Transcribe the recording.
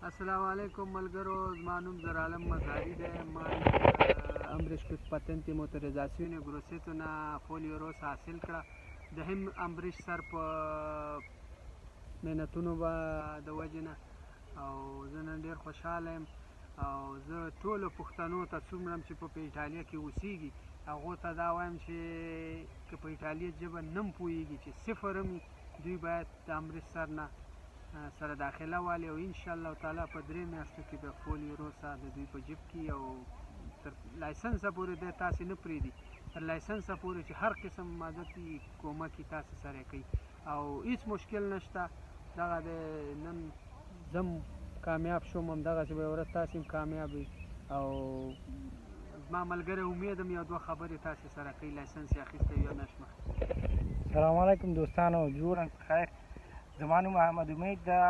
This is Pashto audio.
السلام علیکم ملګرو، زما نوم زرعالم مزاري دی. ما امبریش پتنت موتوریزاسیون ګروسیتو نه فولیو روس حاصل کړه. د هم امبریش سر په محنتونو د وجې نه او زه نن ډېر خوشحاله یم او زه ټولو پښتنو ته څومره چې په ایټالیا کې اوسېږي هغو ته دا وایم چې که په ایټالیا ژبه نه هم پوهېږي چې صفر هم دوی باید د امبریش سر نه سره داخله والي او انشاءالله تعالی په 3 میاشتو کې به فولیو روسا د دوی په جیب کې او تر لایسنسه پورې دی تاسې نه پرېږدي، تر لایسنسه پورې چې هر قسم مدد کومک یې تاسې سره کوي او هېڅ مشکل نشته. دغه د نن زم کامیاب شوم، همدغسې به یوه ورځ تاسې هم کامیاب وي او زما ملګری امیدم یو دوه خبرې تاسې سره کوي. لایسنس یې اخیستی یو میاشت مخکې. السلام علیکم دوستانو، جوړ خیر. زما نوم محمد امید ده،